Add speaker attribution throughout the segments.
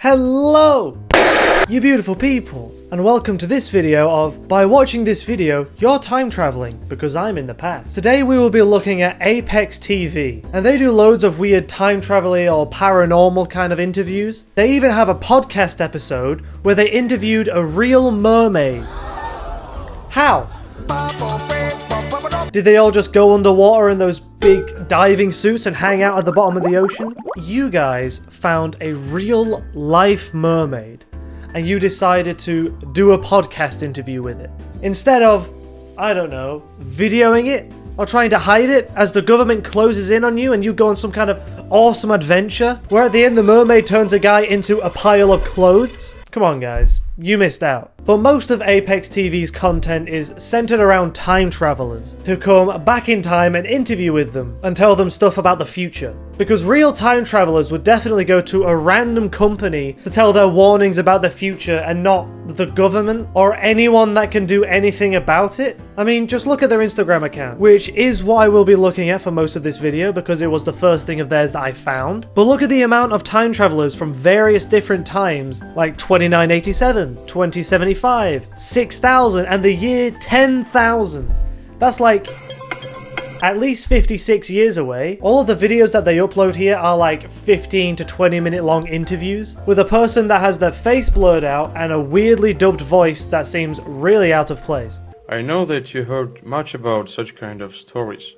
Speaker 1: Hello, you beautiful people, and welcome to this video of, by watching this video, you're time traveling, because I'm in the past. Today we will be looking at Apex TV, and they do loads of weird time travel-y or paranormal kind of interviews. They even have a podcast episode where they interviewed a real mermaid. How? Did they all just go underwater in those big diving suits and hang out at the bottom of the ocean? You guys found a real life mermaid and you decided to do a podcast interview with it. Instead of, I don't know, videoing it or trying to hide it as the government closes in on you and you go on some kind of awesome adventure where at the end the mermaid turns a guy into a pile of clothes. Come on guys, you missed out. But most of Apex TV's content is centered around time travelers who come back in time and interview with them and tell them stuff about the future. Because real time travelers would definitely go to a random company to tell their warnings about the future and not the government or anyone that can do anything about it. I mean, just look at their Instagram account, which is what I will be looking at for most of this video because it was the first thing of theirs that I found. But look at the amount of time travelers from various different times, like 2987, 2075, 6000, and the year 10,000. That's like at least 56 years away. All of the videos that they upload here are like 15 to 20 minute long interviews with a person that has their face blurred out and a weirdly dubbed voice that seems really out of place.
Speaker 2: I know that you heard much about such kind of stories.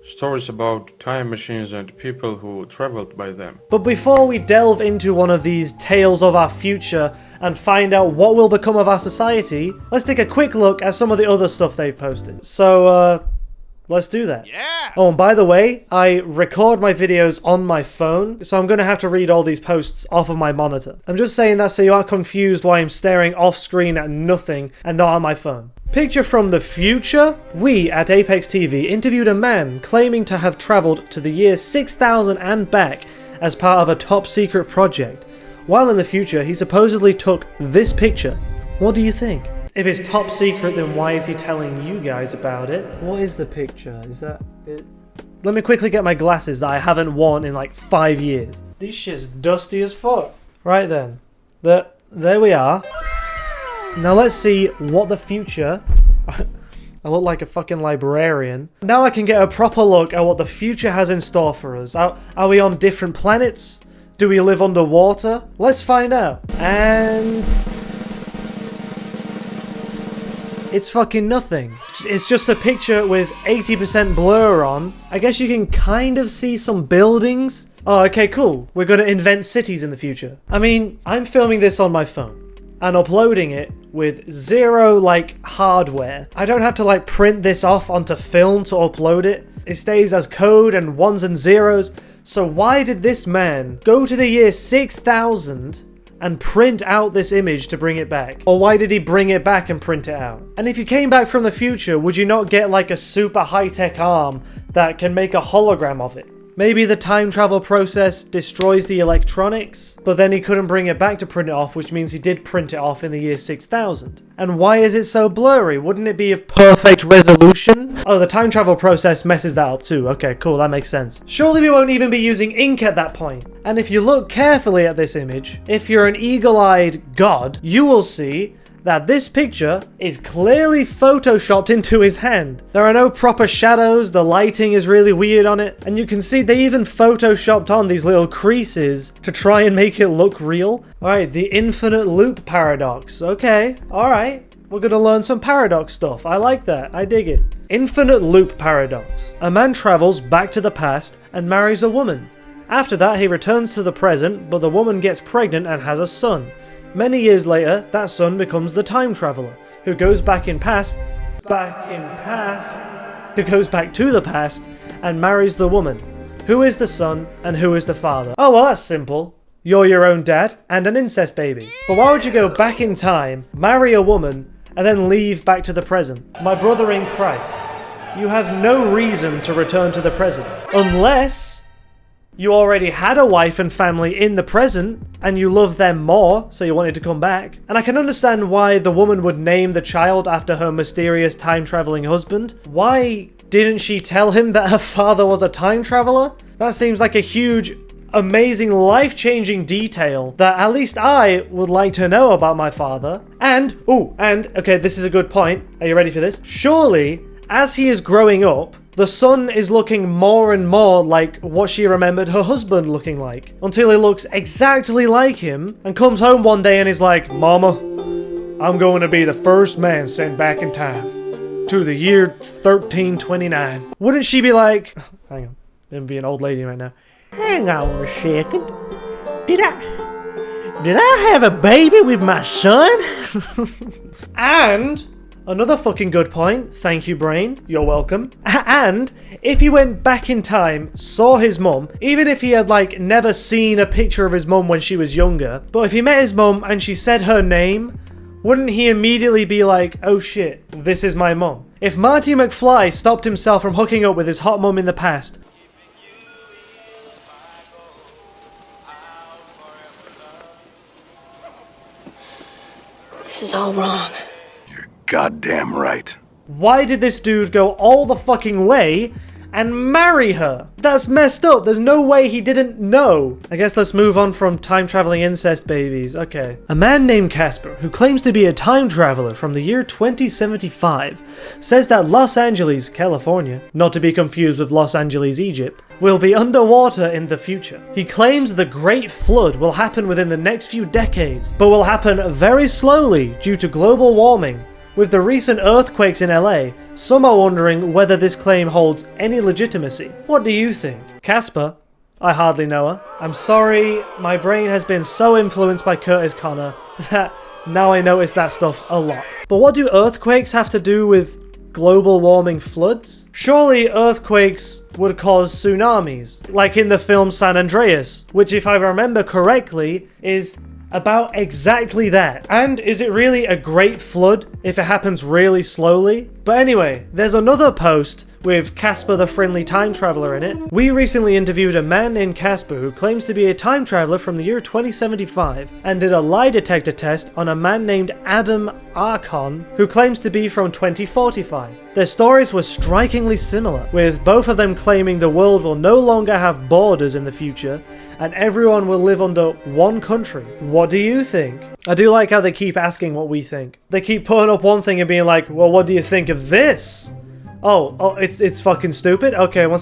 Speaker 2: Stories about time machines and people who traveled by them.
Speaker 1: But before we delve into one of these tales of our future and find out what will become of our society, let's take a quick look at some of the other stuff they've posted. So, let's do that. Yeah! Oh, and by the way, I record my videos on my phone, so I'm going to have to read all these posts off of my monitor. I'm just saying that so you aren't confused why I'm staring off screen at nothing and not on my phone. Picture from the future? We at Apex TV interviewed a man claiming to have travelled to the year 6000 and back as part of a top secret project. While in the future, he supposedly took this picture. What do you think? If it's top secret, then why is he telling you guys about it? What is the picture? Is that it? Let me quickly get my glasses that I haven't worn in like 5 years. This shit's dusty as fuck. Right then. There we are. Now let's see what the future... I look like a fucking librarian. Now I can get a proper look at what the future has in store for us. Are we on different planets? Do we live underwater? Let's find out. And... it's fucking nothing. It's just a picture with 80% blur on. I guess you can kind of see some buildings. Oh, okay, cool. We're gonna invent cities in the future. I mean, I'm filming this on my phone and uploading it with zero, hardware. I don't have to, print this off onto film to upload it. It stays as code and ones and zeros. So why did this man go to the year 6000 and print out this image to bring it back? Or why did he bring it back and print it out? And if you came back from the future, would you not get a super high-tech arm that can make a hologram of it? Maybe the time travel process destroys the electronics, but then he couldn't bring it back to print it off, which means he did print it off in the year 6000. And why is it so blurry? Wouldn't it be of perfect resolution? Oh, the time travel process messes that up too. Okay, cool, that makes sense. Surely we won't even be using ink at that point. And if you look carefully at this image, if you're an eagle-eyed god, you will see that this picture is clearly photoshopped into his hand. There are no proper shadows, the lighting is really weird on it, and you can see they even photoshopped on these little creases to try and make it look real. Alright, the infinite loop paradox. Okay, alright. We're gonna learn some paradox stuff. I like that, I dig it. Infinite loop paradox. A man travels back to the past and marries a woman. After that, he returns to the present, but the woman gets pregnant and has a son. Many years later, that son becomes the time traveler, who goes back to the past, and marries the woman. Who is the son and who is the father? Oh, well, that's simple. You're your own dad and an incest baby. But why would you go back in time, marry a woman, and then leave back to the present? My brother in Christ, you have no reason to return to the present. Unless you already had a wife and family in the present, and you love them more, so you wanted to come back. And I can understand why the woman would name the child after her mysterious time-traveling husband. Why didn't she tell him that her father was a time traveler? That seems like a huge amazing, life-changing detail that at least I would like to know about my father. And, okay, this is a good point. Are you ready for this? Surely, as he is growing up, the son is looking more and more like what she remembered her husband looking like, until he looks exactly like him and comes home one day and is like, Mama, I'm going to be the first man sent back in time to the year 1329. Wouldn't she be like, hang on, I'm being an old lady right now. Hang on a second. Did I have a baby with my son? And another fucking good point. Thank you, brain. You're welcome. And if he went back in time, saw his mum, even if he had like never seen a picture of his mum when she was younger, but if he met his mum and she said her name, wouldn't he immediately be like, oh shit, this is my mum? If Marty McFly stopped himself from hooking up with his hot mum in the past,
Speaker 3: this is all wrong.
Speaker 4: You're goddamn right.
Speaker 1: why did this dude go all the fucking way and marry her? That's messed up. There's no way he didn't know. I guess let's move on from time-traveling incest babies. Okay. A man named Casper, who claims to be a time traveler from the year 2075, says that Los Angeles, California, not to be confused with Los Angeles, Egypt, will be underwater in the future. He claims the Great Flood will happen within the next few decades, but will happen very slowly due to global warming. With the recent earthquakes in LA, some are wondering whether this claim holds any legitimacy. What do you think? Casper? I hardly know her. I'm sorry, my brain has been so influenced by Curtis Connor that now I notice that stuff a lot. But what do earthquakes have to do with global warming floods? Surely earthquakes would cause tsunamis, like in the film San Andreas, which if I remember correctly is about exactly that. And is it really a great flood if it happens really slowly? But anyway, there's another post with Casper the Friendly Time Traveler in it. We recently interviewed a man named Casper who claims to be a time traveler from the year 2075 and did a lie detector test on a man named Adam Archon who claims to be from 2045. Their stories were strikingly similar, with both of them claiming the world will no longer have borders in the future and everyone will live under one country. What do you think? I do like how they keep asking what we think. They keep putting up one thing and being like, well, what do you think of this? Oh, it's fucking stupid? Okay, well,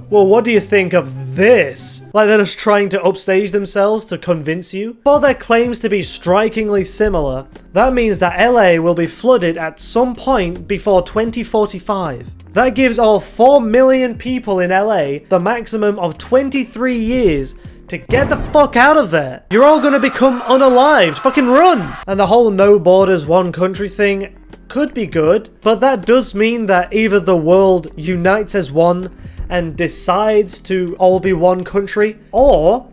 Speaker 1: what do you think of this? Like they're just trying to upstage themselves to convince you? For their claims to be strikingly similar, that means that LA will be flooded at some point before 2045. That gives all 4 million people in LA the maximum of 23 years to get the fuck out of there. You're all gonna become unalived. Fucking run! And the whole no borders, one country thing could be good, but that does mean that either the world unites as one and decides to all be one country, or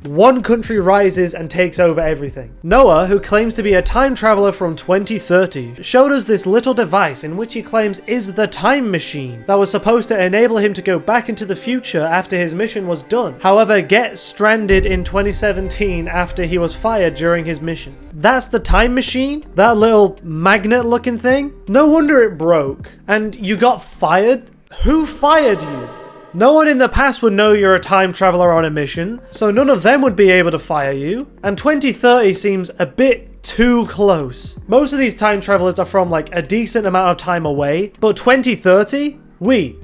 Speaker 1: one country rises and takes over everything. Noah, who claims to be a time traveler from 2030, showed us this little device in which he claims is the time machine that was supposed to enable him to go back into the future after his mission was done. However, get stranded in 2017 after he was fired during his mission. That's the time machine? That little magnet looking thing? No wonder it broke. And you got fired? Who fired you? No one in the past would know you're a time traveler on a mission, so none of them would be able to fire you. And 2030 seems a bit too close. Most of these time travelers are from like a decent amount of time away, but 2030? We,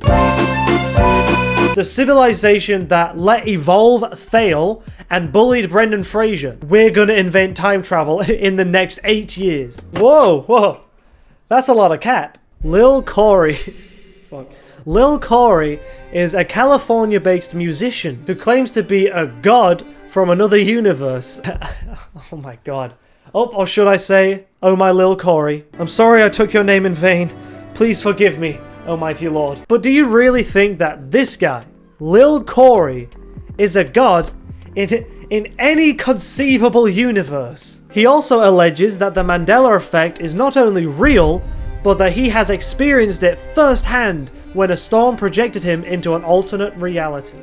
Speaker 1: the civilization that let evolve fail and bullied Brendan Fraser, we're gonna invent time travel in the next 8 years. Whoa. That's a lot of cap. Lil Corey. Fuck. Lil Corey is a California-based musician who claims to be a god from another universe. Oh my god. Or should I say, oh my Lil Corey. I'm sorry I took your name in vain. Please forgive me, almighty lord. But do you really think that this guy, Lil Corey, is a god in any conceivable universe? He also alleges that the Mandela effect is not only real, but that he has experienced it firsthand when a storm projected him into an alternate reality.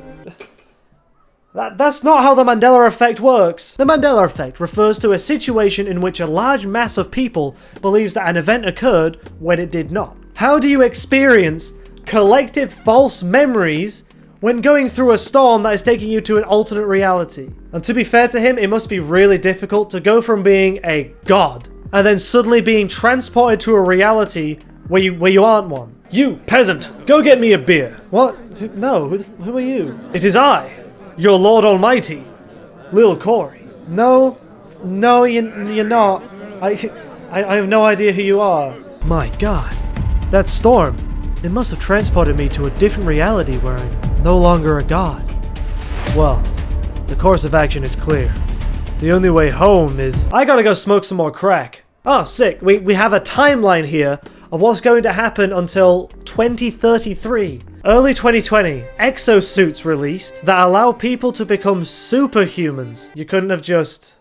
Speaker 1: That's not how the Mandela effect works. The Mandela effect refers to a situation in which a large mass of people believes that an event occurred when it did not. How do you experience collective false memories when going through a storm that is taking you to an alternate reality. And to be fair to him, it must be really difficult to go from being a god and then suddenly being transported to a reality where you aren't one. You, peasant, go get me a beer. What? No, who are you? It is I, your Lord Almighty, Lil Corey. No, you're not. I have no idea who you are. My god, that storm, it must have transported me to a different reality where I'm no longer a god. Well, the course of action is clear. The only way home is... I gotta go smoke some more crack. Oh, sick. We have a timeline here of what's going to happen until 2033. Early 2020, exosuits released that allow people to become superhumans. You couldn't have just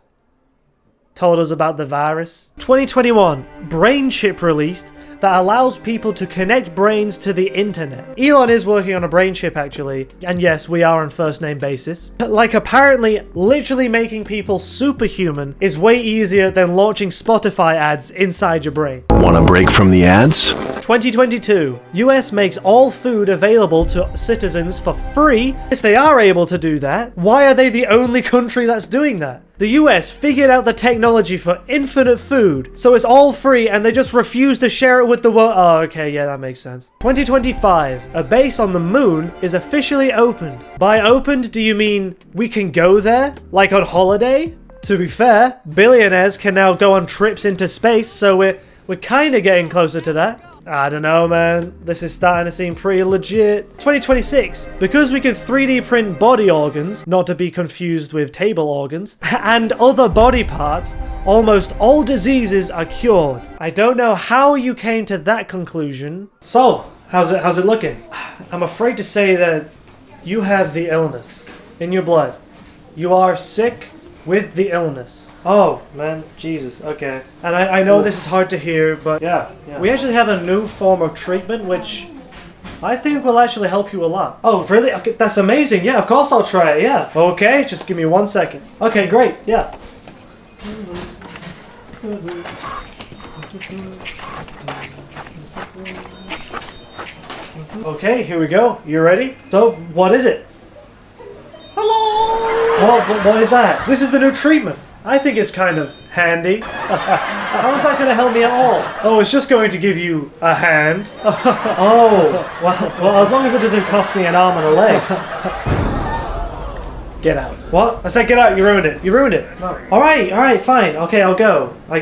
Speaker 1: told us about the virus. 2021, brain chip released that allows people to connect brains to the internet. Elon is working on a brain chip actually, and yes, we are on first name basis. Like apparently, literally making people superhuman is way easier than launching Spotify ads inside your brain.
Speaker 4: Want a break from the ads?
Speaker 1: 2022, US makes all food available to citizens for free. If they are able to do that, why are they the only country that's doing that? The US figured out the technology for infinite food, so it's all free and they just refuse to share it with the world. Oh, okay, yeah, that makes sense. 2025, a base on the moon is officially opened. By opened, do you mean we can go there? Like on holiday? To be fair, billionaires can now go on trips into space, so we're kind of getting closer to that. I don't know, man. This is starting to seem pretty legit. 2026. Because we can 3D print body organs, not to be confused with table organs, and other body parts, almost all diseases are cured. I don't know how you came to that conclusion. So, how's it looking? I'm afraid to say that you have the illness in your blood. You are sick with the illness. Oh, man, Jesus, okay. And I know this is hard to hear, but yeah. We actually have a new form of treatment, which I think will actually help you a lot. Oh, really? Okay, that's amazing. Yeah, of course I'll try it, yeah. Okay, just give me 1 second. Okay, great, yeah. Okay, here we go. You ready? So, what is it? Hello! What is that? This is the new treatment. I think it's kind of handy. How is that going to help me at all? Oh, it's just going to give you a hand. Oh, well, as long as it doesn't cost me an arm and a leg. Get out. What? I said get out, you ruined it. You ruined it. No. Alright, fine. Okay, I'll go. I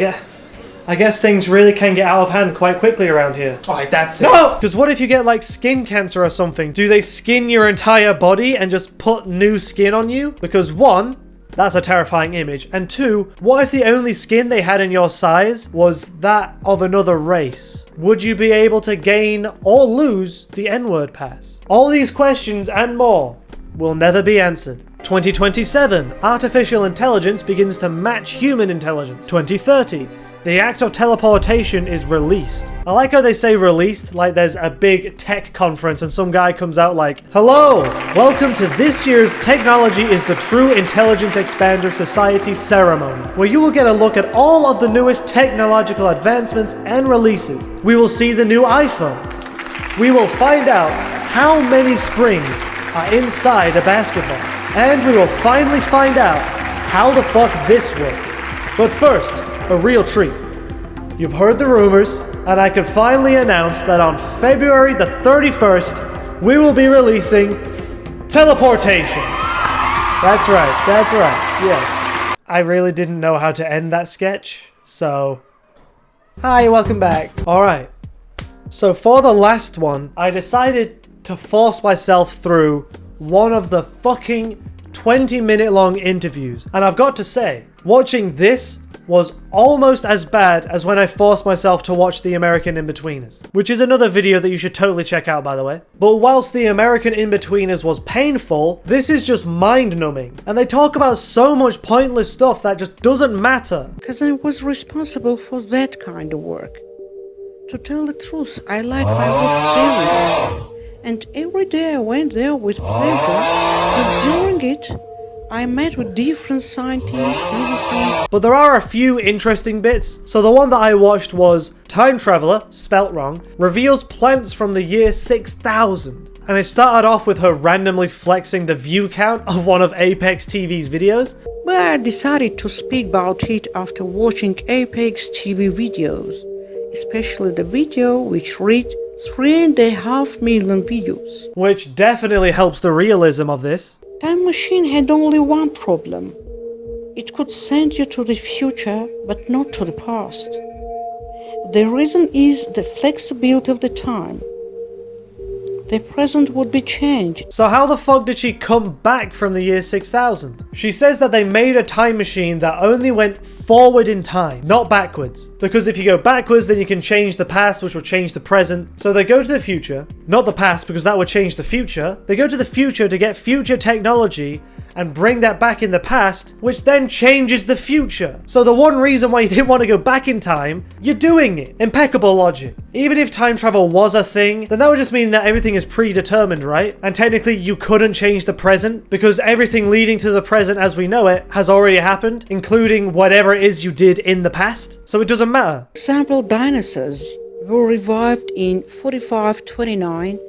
Speaker 1: guess things really can get out of hand quite quickly around here. Alright, that's it. No! Because what if you get like skin cancer or something? Do they skin your entire body and just put new skin on you? Because one, that's a terrifying image. And two, what if the only skin they had in your size was that of another race? Would you be able to gain or lose the N-word pass? All these questions and more will never be answered. 2027, artificial intelligence begins to match human intelligence. 2030, the act of teleportation is released. I like how they say released, like there's a big tech conference and some guy comes out like, hello, welcome to this year's Technology is the True Intelligence Expander Society ceremony, where you will get a look at all of the newest technological advancements and releases. We will see the new iPhone. We will find out how many springs are inside a basketball. And we will finally find out how the fuck this works. But first, a real treat. You've heard the rumors, and I can finally announce that on February the 31st, we will be releasing teleportation. That's right, yes. I really didn't know how to end that sketch, so... Hi, welcome back. Alright, so for the last one, I decided to force myself through one of the fucking 20-minute long interviews. And I've got to say, watching this was almost as bad as when I forced myself to watch The American Inbetweeners, which is another video that you should totally check out, by the way. But whilst The American Inbetweeners was painful, this is just mind-numbing. And they talk about so much pointless stuff that just doesn't matter.
Speaker 3: Because I was responsible for that kind of work. To tell the truth, I like my work very much. And every day I went there with pleasure, because during it, I met with different scientists, physicists.
Speaker 1: But there are a few interesting bits. So the one that I watched was Time Traveler, spelt wrong, reveals plants from the year 6000. And it started off with her randomly flexing the view count of one of Apex TV's videos.
Speaker 3: But I decided to speak about it after watching Apex TV videos, especially the video which reached 3.5 million views.
Speaker 1: Which definitely helps the realism of this.
Speaker 3: Time Machine had only one problem. It could send you to the future, but not to the past. The reason is the flexibility of the time. The present would be changed.
Speaker 1: So how the fuck did she come back from the year 6000? She says that they made a time machine that only went forward in time, not backwards. Because if you go backwards, then you can change the past, which will change the present. So they go to the future, not the past, because that would change the future. They go to the future to get future technology and bring that back in the past, which then changes the future. So the one reason why you didn't want to go back in time, you're doing it. Impeccable logic. Even if time travel was a thing, then that would just mean that everything is predetermined, right? And technically you couldn't change the present because everything leading to the present as we know it has already happened, including whatever it is you did in the past. So it doesn't matter.
Speaker 3: For example, dinosaurs were revived in 4529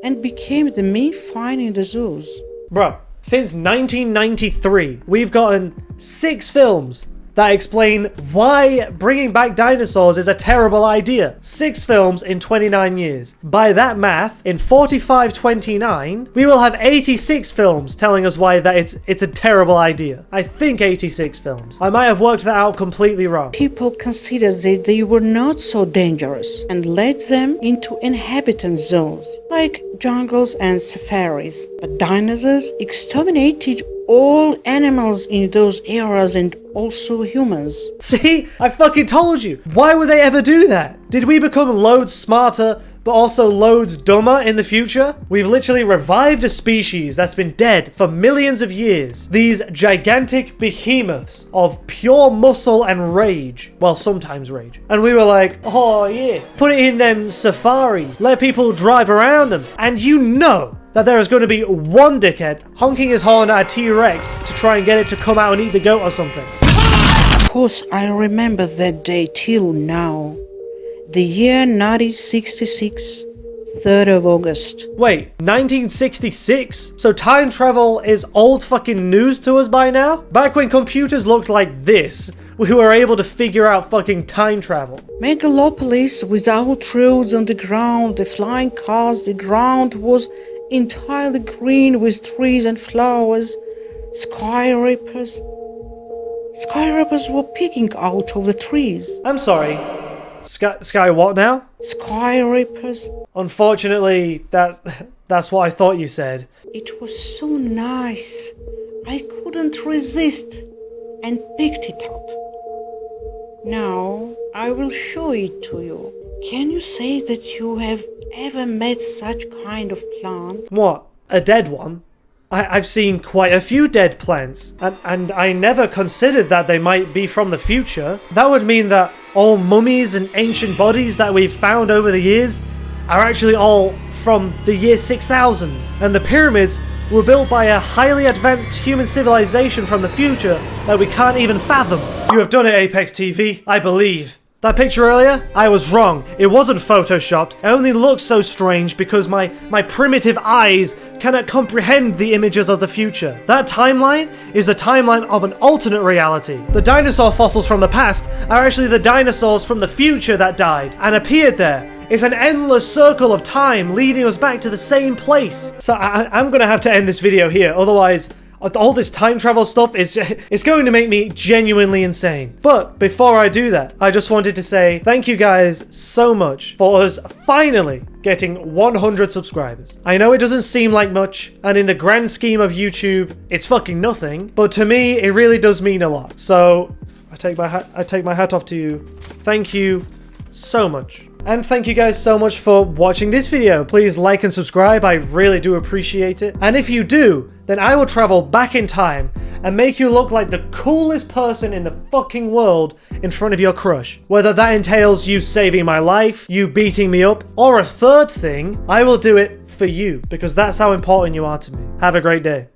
Speaker 3: and became the main find in the zoos.
Speaker 1: Bro, since 1993, we've gotten 6 films that explain why bringing back dinosaurs is a terrible idea. 6 films in 29 years. By that math, in 4529, we will have 86 films telling us why that it's a terrible idea. I think 86 films. I might have worked that out completely wrong.
Speaker 3: People considered that they were not so dangerous and led them into inhabitant zones, like jungles and safaris. But dinosaurs exterminated all animals in those areas and also humans.
Speaker 1: See? I fucking told you. Why would they ever do that? Did we become loads smarter but also loads dumber in the future? We've literally revived a species that's been dead for millions of years. These gigantic behemoths of pure muscle and rage. Well, sometimes rage. And we were like, oh yeah, put it in them safaris. Let people drive around them. And you know that there is going to be one dickhead honking his horn at a T-Rex to try and get it to come out and eat the goat or something.
Speaker 3: Of course, I remember that day till now. The year 1966, 3rd of August.
Speaker 1: Wait, 1966? So time travel is old fucking news to us by now? Back when computers looked like this, we were able to figure out fucking time travel.
Speaker 3: Megalopolis without roads on the ground, the flying cars, the ground was entirely green with trees and flowers. Skyscrapers were peeking out of the trees.
Speaker 1: I'm sorry. Sky what now?
Speaker 3: Skyscrapers.
Speaker 1: Unfortunately, that's what I thought you said.
Speaker 3: It was so nice. I couldn't resist and picked it up. Now I will show it to you. Can you say that you have ever met such kind of plant?
Speaker 1: What? A dead one? I've seen quite a few dead plants, and I never considered that they might be from the future. That would mean that all mummies and ancient bodies that we've found over the years are actually all from the year 6000. And the pyramids were built by a highly advanced human civilization from the future that we can't even fathom. You have done it, Apex TV, I believe. That picture earlier? I was wrong. It wasn't photoshopped. It only looks so strange because my primitive eyes cannot comprehend the images of the future. That timeline is a timeline of an alternate reality. The dinosaur fossils from the past are actually the dinosaurs from the future that died and appeared there. It's an endless circle of time leading us back to the same place. So I'm gonna have to end this video here, otherwise all this time travel stuff it's going to make me genuinely insane. But before I do that, I just wanted to say thank you guys so much for us finally getting 100 subscribers. I know it doesn't seem like much, and in the grand scheme of YouTube, it's fucking nothing, but to me, it really does mean a lot. So I take my hat off to you. Thank you so much. And thank you guys so much for watching this video. Please like and subscribe, I really do appreciate it. And if you do, then I will travel back in time and make you look like the coolest person in the fucking world in front of your crush. Whether that entails you saving my life, you beating me up, or a third thing, I will do it for you because that's how important you are to me. Have a great day.